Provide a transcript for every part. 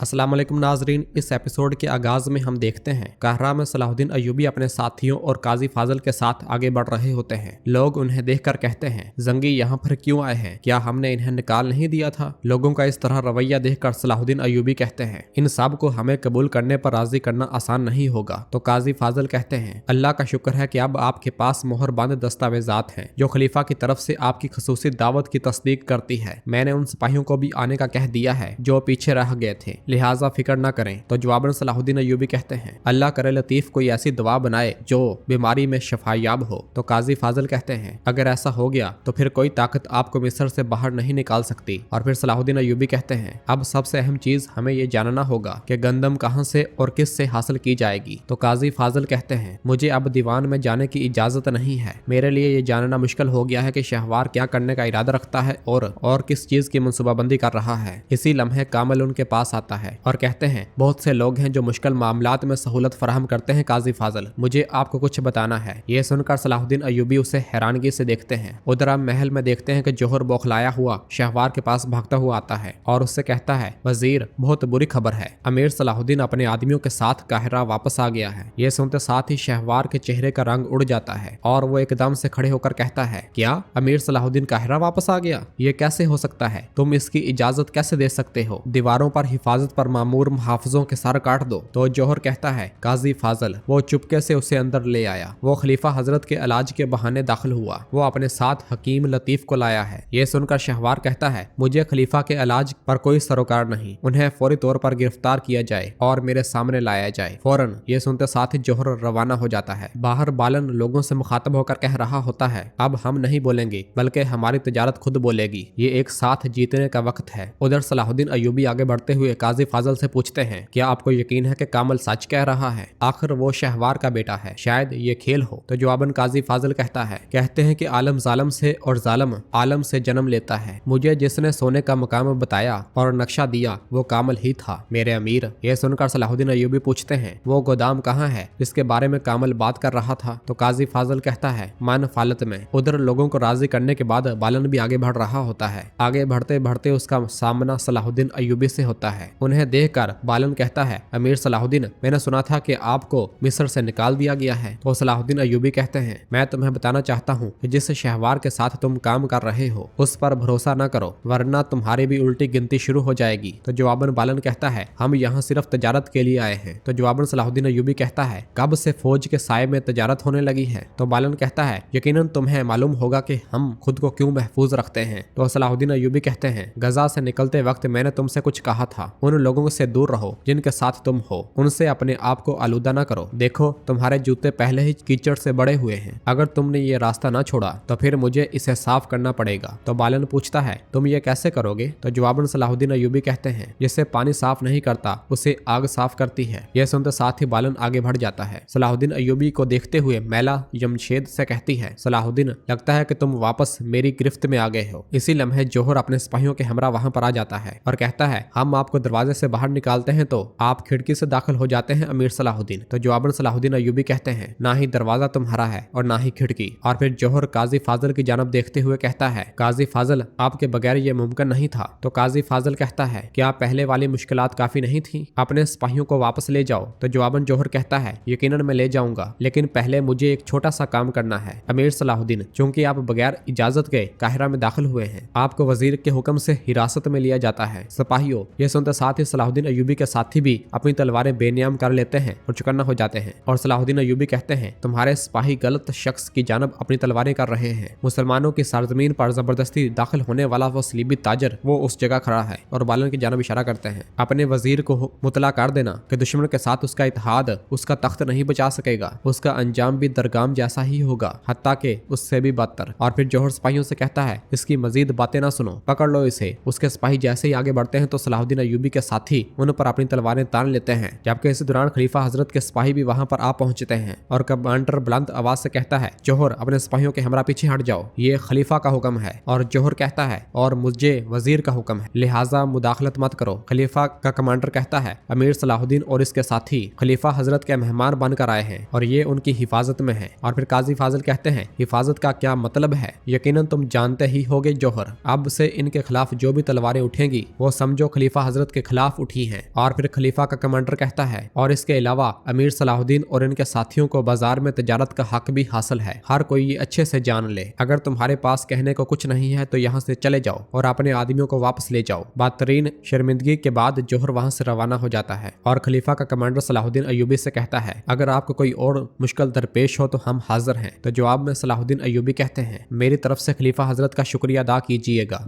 अस्सलाम वालेकुम नाजरीन, इस एपिसोड के आगाज में हम देखते हैं कहरा में सलाहुद्दीन अय्यूबी अपने साथियों और काजी फाजल के साथ आगे बढ़ रहे होते हैं। लोग उन्हें देखकर कहते हैं, जंगी यहाँ पर क्यों आए हैं? क्या हमने इन्हें निकाल नहीं दिया था? लोगों का इस तरह रवैया देखकर सलाहुद्दीन अय्यूबी कहते हैं, इन सब को हमें कबूल करने पर राजी करना आसान नहीं होगा। तो काजी फाजल कहते हैं, अल्लाह का शुक्र है कि अब आपके पास मोहरबान दस्तावेजात हैं जो खलीफा की तरफ से आपकी खसूसी दावत की तस्दीक करती है। मैंने उन सिपाहियों को भी आने का कह दिया है जो पीछे रह गए थे, लिहाजा फिक्र न करें। तो जवाबन सलाहुद्दीन अय्यूबी कहते हैं, अल्लाह करे लतीफ कोई ऐसी दवा बनाए जो बीमारी में शफायाब हो। तो काजी फाजल कहते हैं, अगर ऐसा हो गया तो फिर कोई ताकत आपको मिस्र से बाहर नहीं निकाल सकती। और फिर सलाहुद्दीन अय्यूबी कहते हैं, अब सबसे अहम चीज हमें ये जानना होगा कि गंदम कहां से और किस से हासिल की जाएगी। तो काजी फाजल कहते हैं, मुझे अब दीवान में जाने की इजाजत नहीं है। मेरे लिए ये जानना मुश्किल हो गया है कि शहवार क्या करने का इरादा रखता है और किस चीज की मनसूबाबंदी कर रहा है। इसी लम्हे कामल उनके पास आता है और कहते हैं, बहुत से लोग हैं जो मुश्किल मामलात में सहूलत फराहम करते हैं काजी फाजल, मुझे आपको कुछ बताना है। ये सुनकर सलाहुद्दीन अय्यूबी उसे हैरानगी से देखते हैं। उधर हम महल में देखते हैं कि जोहर बौखलाया हुआ शहवार के पास भागता हुआ आता है और उससे कहता है, वजीर बहुत बुरी खबर है, अमीर सलाहुद्दीन अपने आदमियों के साथ काहिरा वापस आ गया है। ये सुनते साथ ही शहवार के चेहरे का रंग उड़ जाता है और वो एकदम से खड़े होकर कहता है, क्या अमीर सलाहुद्दीन काहिरा वापस आ गया? ये कैसे हो सकता है? तुम इसकी इजाजत कैसे दे सकते हो? दीवारों पर हिफाजत पर मामूर मुहाफिजों के सर काट दो। तो जौहर कहता है, काजी फाजल वो चुपके से उसे अंदर ले आया। वो खलीफा हजरत के इलाज के बहाने दाखिल हुआ। वो अपने साथ हकीम लतीफ को लाया है। ये सुनकर शहवार कहता है, मुझे खलीफा के इलाज पर कोई सरोकार नहीं, उन्हें फौरी तौर पर गिरफ्तार किया जाए और मेरे सामने लाया जाए फौरन। ये सुनते साथ ही जौहर रवाना हो जाता है। बाहर बालन लोगों से मुखातब होकर कह रहा होता है, अब हम नहीं बोलेंगे बल्कि हमारी तिजारत खुद बोलेगी। ये एक साथ जीतने का वक्त है। उधर सलाहुद्दीन अय्यूबी आगे बढ़ते हुए काजी फाजल से पूछते हैं, क्या आपको यकीन है कि कामल सच कह रहा है? आखिर वो शहवार का बेटा है, शायद ये खेल हो। तो जवाबन काजी फाजल कहता है, कहते हैं कि आलम जालम से और जालम आलम से जन्म लेता है। मुझे जिसने सोने का मकाम बताया और नक्शा दिया वो कामल ही था मेरे अमीर। ये सुनकर सलाहुद्दीन अय्यूबी पूछते हैं, वो गोदाम कहाँ है जिसके बारे में कामल बात कर रहा था? तो काजी फाजल कहता है, मन फालत में। उधर लोगों को राजी करने के बाद बालन भी आगे बढ़ रहा होता है। आगे बढ़ते बढ़ते उसका सामना सलाहुद्दीन अय्यूबी से होता है। उन्हें देखकर बालन कहता है, अमीर सलाहुद्दीन मैंने सुना था कि आपको मिस्र से निकाल दिया गया है। तो सलाहुद्दीन अय्यूबी कहते हैं, मैं तुम्हें बताना चाहता हूँ कि जिस शहवार के साथ तुम काम कर रहे हो उस पर भरोसा न करो, वरना तुम्हारी भी उल्टी गिनती शुरू हो जाएगी। तो जवाबन बालन कहता है, हम यहाँ सिर्फ तजारत के लिए आए हैं। तो जवाबन सलाहुद्दीन अय्यूबी कहता है, कब से फौज के साए में तजारत होने लगी है? तो बालन कहता है, यकीनन तुम्हें मालूम होगा कि हम खुद को क्यों महफूज रखते हैं। तो सलाहुद्दीन अय्यूबी कहते हैं, गजा से निकलते वक्त मैंने तुमसे कुछ कहा था, उन लोगों से दूर रहो जिनके साथ तुम हो, उनसे अपने आप को आलूदा न करो। देखो तुम्हारे जूते पहले ही कीचड़ से बड़े हुए हैं, अगर तुमने ये रास्ता न छोड़ा तो फिर मुझे इसे साफ करना पड़ेगा। तो बालन पूछता है, तुम ये कैसे करोगे? तो जवाबन सलाहुद्दीन अय्यूबी कहते हैं, जिससे पानी साफ नहीं करता उसे आग साफ करती है। यह सुनते साथ ही बालन आगे बढ़ जाता है। सलाहुद्दीन अय्यूबी को देखते हुए मैला जमशेद से कहती है, सलाहुद्दीन लगता है कि तुम वापस मेरी गिरफ्त में आ गए हो। इसी लम्हे जौहर अपने सिपाहियों के हमरा वहां पर आ जाता है और कहता है, हम आपको दरवाजे से बाहर निकालते हैं तो आप खिड़की से दाखिल हो जाते हैं अमीर सलाहुद्दीन। तो जवाबन सलाहुद्दीन अय्यूबी कहते हैं, ना ही दरवाजा तुम्हारा है और ना ही खिड़की। और फिर जौहर काजी फाजल की जानब देखते हुए कहता है, काजी फाजल आपके बगैर ये मुमकिन नहीं था। तो काजी फाजल कहता है, क्या पहले वाली मुश्किलात काफी नहीं थी? अपने सिपाहियों को वापस ले जाओ। तो जवाबन जौहर कहता है, यकीनन मैं ले जाऊंगा, लेकिन पहले मुझे एक छोटा सा काम करना है अमीर सलाहुद्दीन। चूंकि आप बगैर इजाजत के काहिरा में दाखिल हुए हैं, आपको वजीर के हुक्म से हिरासत में लिया जाता है। सिपाहियों ये सुनते साथ ही सलाहुद्दीन अय्यूबी के साथी भी अपनी तलवारें बेनियाम कर लेते हैं और चुकन्ना हो जाते हैं। और सलाहुद्दीन अय्यूबी कहते हैं, तुम्हारे सिपाही गलत शख्स की जानब अपनी तलवारें कर रहे हैं। मुसलमानों की सरजमीन पर जबरदस्ती दाखिल होने वाला वो सलीबी ताजर वो उस जगह खड़ा है। और बालन की जानब इशारा करते हैं, अपने वजीर को मुतला कर देना कि दुश्मन के साथ उसका इत्तेहाद उसका तख्त नहीं बचा सकेगा, उसका अंजाम भी दरगाम जैसा ही होगा, हत्ता के उससे भी बदतर। और फिर जौहर सिपाहियों से कहता है, इसकी मजीद बातें ना सुनो, पकड़ लो इसे। उसके सिपाही जैसे ही आगे बढ़ते हैं तो सलाहुद्दीन अय्यूबी के साथी उन पर अपनी तलवारें तान लेते हैं, जबकि इस दौरान खलीफा हजरत के सिपाही भी वहां पर आ पहुंचते हैं। और कमांडर बुलंद आवाज से कहता है, जौहर अपने सिपाहियों के हमरा पीछे हट जाओ, ये खलीफा का हुक्म है। और जौहर कहता है, और मुझे वजीर का हुक्म है, लिहाजा मुदाखलत मत करो। खलीफा का कमांडर कहता है, अमीर सलाहुद्दीन और इसके साथी खलीफा हजरत के मेहमान बनकर आए हैं और ये उनकी हिफाजत में है। और फिर काजी फाजल कहते हैं, हिफाजत का क्या मतलब है? यकीनन तुम जानते ही होगे जौहर, अब से इनके खिलाफ जो भी तलवारें उठेंगी वो समझो खलीफा हजरत के खिलाफ उठी हैं। और फिर खलीफा का कमांडर कहता है, और इसके अलावा अमीर सलाहुद्दीन और इनके साथियों को बाजार में तजारत का हक भी हासिल है। हर कोई ये अच्छे से जान ले। अगर तुम्हारे पास कहने को कुछ नहीं है तो यहाँ से चले जाओ और अपने आदमियों को वापस ले जाओ। बदतरीन शर्मिंदगी के बाद जोहर वहां से रवाना हो जाता है और खलीफा का कमांडर सलाहुद्दीन अय्यूबी से कहता है, अगर आपको कोई और मुश्किल दरपेश हो तो हम हाजिर हैं। तो जवाब में सलाहुद्दीन अय्यूबी कहते हैं, मेरी तरफ से खलीफा हजरत का शुक्रिया अदा कीजिएगा।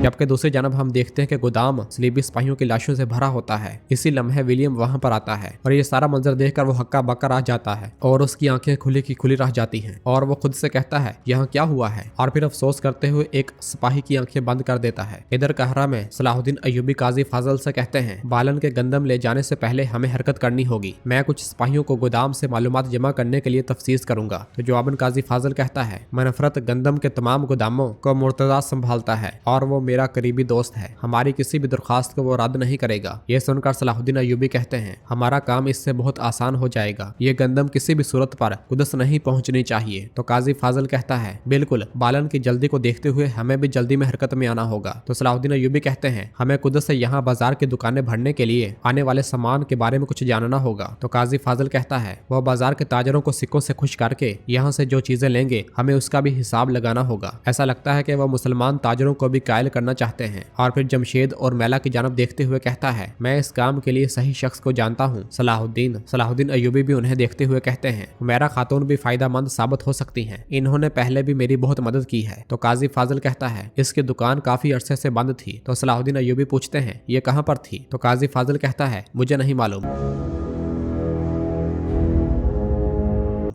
जबकि दूसरी जानब हम देखते हैं कि गोदाम सलीबी सिपाहियों की लाशों से भरा होता है। इसी लम्हे विलियम वहां पर आता है और ये सारा मंजर देखकर वो हक्का बक्का रह जाता है और उसकी आंखें खुली की खुली रह जाती हैं और वो खुद से कहता है, यहाँ क्या हुआ है? और फिर अफसोस करते हुए एक सिपाही की आंखें बंद कर देता है। इधर कहरा में सलाहुद्दीन अय्यूबी काजी फाजल से कहते हैं, बालन के गंदम ले जाने से पहले हमें हरकत करनी होगी। मैं कुछ सिपाहियों को गोदाम से मालूमात जमा करने के लिए तफ्सीस करूंगा। तो जवाबन काजी फाजल कहता है, मनफरत गंदम के तमाम गोदामों को मुर्तजा संभालता है और वो मेरा करीबी दोस्त है। हमारी किसी भी दरख्वास्त को वो रद्द नहीं करेगा। ये सुनकर सलाहुद्दीन अय्यूबी कहते हैं, हमारा काम इससे बहुत आसान हो जाएगा। ये गंदम किसी भी सूरत पर कुदस नहीं पहुंचनी चाहिए। तो काजी फाजल कहता है, बिल्कुल, बालन की जल्दी को देखते हुए हमें भी जल्दी में हरकत में आना होगा। तो सलाहुद्दीन अय्यूबी कहते हैं, हमें कुदस से यहाँ बाजार की दुकानें भरने के लिए आने वाले सामान के बारे में कुछ जानना होगा। तो काजी फाजल कहता है, वह बाजार के ताजरों को सिक्कों से खुश करके यहाँ से जो चीजें लेंगे हमें उसका भी हिसाब लगाना होगा। ऐसा लगता है कि वह मुसलमान ताजरों को भी कायल करना चाहते हैं। और फिर जमशेद और मैला की जानब देखते हुए कहता है, मैं इस काम के लिए सही शख्स को जानता हूँ, सलाहुद्दीन अय्यूबी भी उन्हें देखते हुए कहते हैं, मेरा खातून भी फायदेमंद साबित हो सकती हैं। इन्होंने पहले भी मेरी बहुत मदद की है। तो काजी फाजल कहता है, इसकी दुकान काफी अरसे से बंद थी। तो सलाहुद्दीन अय्यूबी पूछते हैं, ये कहाँ पर थी? तो काजी फाजल कहता है, मुझे नहीं मालूम।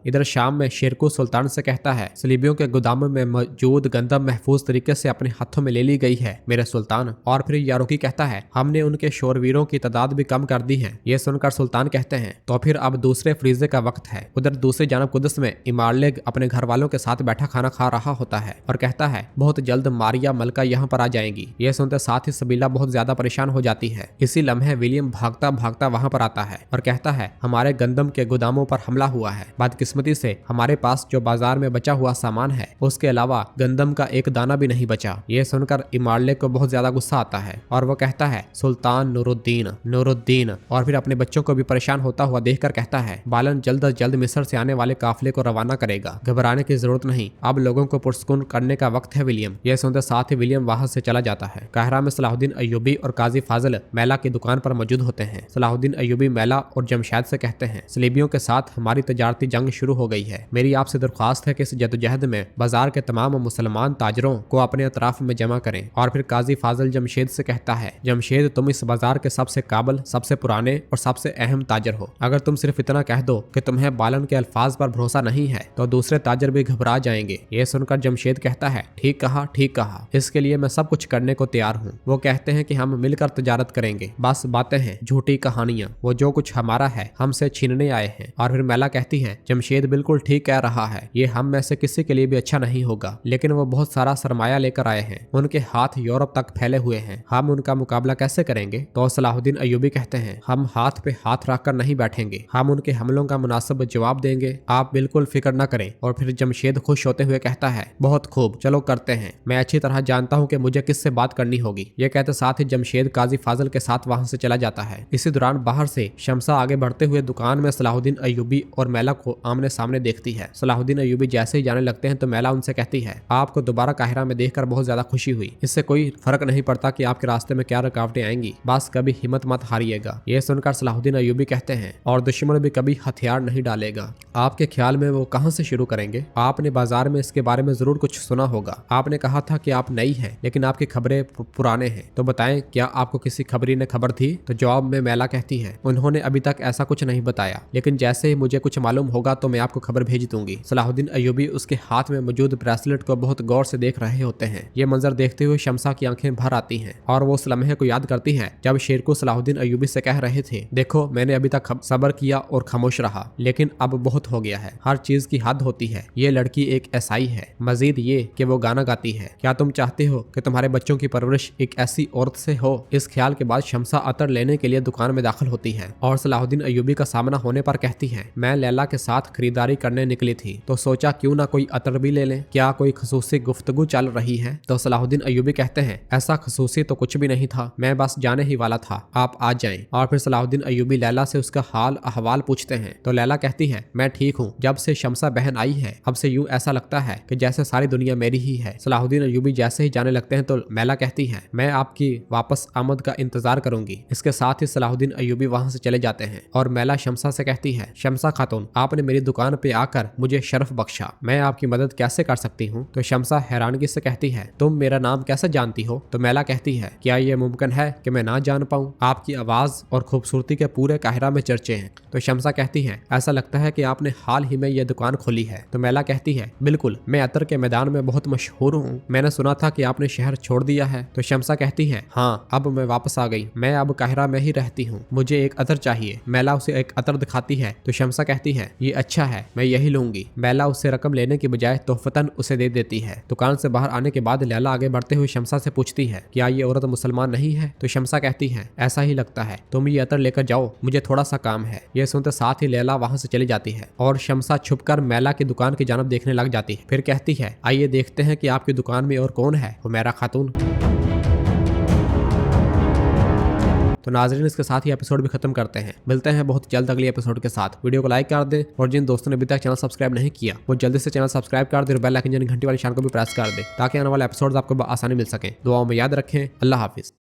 इधर शाम में शेरकू सुल्तान से कहता है, सलीबियों के गोदामों में मौजूद गंदम महफूज तरीके से अपने हाथों में ले ली गई है मेरे सुल्तान। और फिर यारुकी कहता है, हमने उनके शोरवीरों की तादाद भी कम कर दी है। ये सुनकर सुल्तान कहते हैं, तो फिर अब दूसरे फ्रीजे का वक्त है। उधर दूसरी जानब कुदस में इमारलेग अपने घर वालों के साथ बैठा खाना खा रहा होता है और कहता है, बहुत जल्द मारिया मलका यहाँ पर आ जाएंगी। ये सुनते साथ ही सबीला बहुत ज्यादा परेशान हो जाती है। इसी लम्हे विलियम भागता भागता वहां पर आता है और कहता है, हमारे गंदम के गोदामों पर हमला हुआ है। बदकिस्मती से हमारे पास जो बाजार में बचा हुआ सामान है उसके अलावा गंदम का एक दाना भी नहीं बचा। ये सुनकर इमारले को बहुत ज्यादा गुस्सा आता है और वो कहता है, सुल्तान नूरुद्दीन। और फिर अपने बच्चों को भी परेशान होता हुआ देखकर कहता है, बालन जल्द अज जल्द मिस्र से आने वाले काफिले को रवाना करेगा। घबराने की जरूरत नहीं, अब लोगों को पुरस्कुन करने का वक्त है विलियम। यह सुनते साथ ही विलियम वहां से चला जाता है। कहरा में सलाहुद्दीन अय्यूबी और काजी फाजल मैला की दुकान पर मौजूद होते हैं। सलाहुद्दीन अय्यूबी मैला और जमशेद से कहते हैं, सलीबियों के साथ हमारी तजारती जंग शुरू हो गई है। मेरी आपसे दरख्वास्त है कि इस जदोजहद में बाजार के तमाम मुसलमान ताजरों को अपने अतराफ में जमा करें। और फिर काजी फाजल जमशेद से कहता है, जमशेद, तुम इस बाजार के सबसे काबिल, सबसे पुराने और सबसे अहम ताजर हो। अगर तुम सिर्फ इतना कह दो कि तुम्हें बालन के अल्फाज पर भरोसा नहीं है तो दूसरे ताजर भी घबरा जाएंगे। ये सुनकर जमशेद कहता है, ठीक कहा, इसके लिए मैं सब कुछ करने को तैयार हूँ। वो कहते हैं कि हम मिलकर तजारत करेंगे, बस बातें हैं, झूठी कहानियां। वो जो कुछ हमारा है हमसे छीनने आए हैं। और फिर मैला कहती है, जमशेद बिल्कुल ठीक कह रहा है, ये हम में से किसी के लिए भी अच्छा नहीं होगा। लेकिन वो बहुत सारा सरमाया लेकर आए हैं, उनके हाथ यूरोप तक फैले हुए हैं, हम उनका मुकाबला कैसे करेंगे? तो सलाहुद्दीन अय्यूबी कहते हैं, हम हाथ पे हाथ रखकर नहीं बैठेंगे, हम उनके हमलों का मुनासिब जवाब देंगे, आप बिल्कुल फिक्र न करें। और फिर जमशेद खुश होते हुए कहता है, बहुत खूब, चलो करते हैं। मैं अच्छी तरह जानता हूँ कि मुझे किससे बात करनी होगी। ये कहते साथ ही जमशेद काजी फाजल के साथ वहां से चला जाता है। इसी दौरान बाहर से शमसा आगे बढ़ते हुए दुकान में सलाहुद्दीन अय्यूबी और मैला को आमने सामने देखती है। सलाहुद्दीन अय्यूबी जैसे ही जाने लगते हैं तो मैला उनसे कहती है, आपको दोबारा काहिरा में देखकर बहुत ज्यादा खुशी हुई। इससे कोई फर्क नहीं पड़ता कि आपके रास्ते में क्या रुकावटें आएंगी, बस कभी हिम्मत मत हारिएगा। ये सुनकर सलाहुद्दीन अय्यूबी कहते हैं, और दुश्मन भी कभी हथियार नहीं डालेगा। आपके ख्याल में वो कहां से शुरू करेंगे? आपने बाजार में इसके बारे में जरूर कुछ सुना होगा। आपने कहा था कि आप नई हैं, लेकिन आपकी खबरें पुराने हैं। तो बताएं, क्या आपको किसी खबरी ने खबर थी? तो जवाब में मैला कहती है, उन्होंने अभी तक ऐसा कुछ नहीं बताया, लेकिन जैसे ही मुझे कुछ मालूम होगा तो मैं आपको खबर भेज दूंगी। सलाहुद्दीन अय्यूबी उसके हाथ में मौजूद ब्रेसलेट को बहुत गौर से देख रहे होते हैं। ये मंजर देखते हुए शमसा की आंखें भर आती हैं और वो उस लम्हे को याद करती है जब शेरकू सलाहुद्दीन अय्यूबी से कह रहे थे, देखो मैंने अभी तक सब्र किया और खामोश रहा, लेकिन अब बहुत हो गया है, हर चीज की हद होती है। ये लड़की एक ईसाई है, मजीद ये कि वो गाना गाती है। क्या तुम चाहते हो कि तुम्हारे बच्चों की परवरिश एक ऐसी औरत से हो? इस ख्याल के बाद शमसा अतर लेने के लिए दुकान में दाखिल होती है और सलाहुद्दीन अय्यूबी का सामना होने पर कहती है, मैं लैला के साथ खरीदारी करने निकली थी तो सोचा क्यों ना कोई अतर भी ले लें, क्या कोई खसूसी गुफ्तगू चल रही है। तो सलाहुद्दीन अय्यूबी कहते हैं ऐसा खसूसी तो कुछ भी नहीं था, मैं बस जाने ही वाला था, आप आ जाएं। और फिर सलाहुद्दीन अय्यूबी लैला से उसका हाल अहवाल पूछते हैं तो लैला कहती है मैं ठीक हूँ, जब से शमसा बहन आई है अब से यूं ऐसा लगता है कि जैसे सारी दुनिया मेरी ही है। सलाहुद्दीन अय्यूबी जैसे ही जाने लगते हैं तो मैला कहती है मैं आपकी वापस आमद का इंतजार करूंगी। इसके साथ ही सलाहुद्दीन अय्यूबी वहां से चले जाते हैं और मैला शमसा से कहती है शमसा खातून आपने मेरी दुकान पे आकर मुझे शर्फ बख्शा, मैं आपकी मदद कैसे कर सकती हूँ। तो शमसा हैरानगी से कहती है तुम मेरा नाम कैसे जानती हो। तो मैला कहती है क्या ये मुमकिन है कि मैं ना जान पाऊँ, आपकी आवाज और खूबसूरती के पूरे काहिरा में चर्चे हैं। तो शमसा कहती है ऐसा लगता है कि आपने हाल ही में यह दुकान खोली है। तो मैला कहती है बिल्कुल, मैं अतर के मैदान में बहुत मशहूर हूँ, मैंने सुना था कि आपने शहर छोड़ दिया है। तो शमसा कहती है हाँ अब मैं वापस आ गई, मैं अब काहिरा में ही रहती हूँ, मुझे एक अतर चाहिए। मैला उसे एक अतर दिखाती है तो शमसा कहती है ये अच्छा है, मैं यही लूंगी। मैला उससे रकम लेने की बजाय तोहफतन उसे दे देती है। दुकान से बाहर आने के बाद लैला आगे बढ़ते हुए शमसा से पूछती है क्या ये औरत मुसलमान नहीं है। तो शमसा कहती है ऐसा ही लगता है, तुम ये अतर लेकर जाओ, मुझे थोड़ा सा काम है। ये सुनते साथ ही लैला वहां से चली जाती है और शमसा छुपकर मैला की दुकान की जानब देखने लग जाती है। फिर कहती है आइए देखते हैं कि आपकी दुकान में और कौन है, हुमैरा खातून। तो नाज़रीन इसके साथ ही एपिसोड भी खत्म करते हैं, मिलते हैं बहुत जल्द अगले एपिसोड के साथ। वीडियो को लाइक कर दे और जिन दोस्तों ने अभी तक चैनल सब्सक्राइब नहीं किया वो जल्दी से चैनल सब्सक्राइब कर दे और बेल आइकन यानी घंटी वाली निशान को भी प्रेस कर दे ताकि आने वाले एपिसोड्स आपको आसानी मिल सके। दुआओं में याद रखें। अल्लाह हाफिज।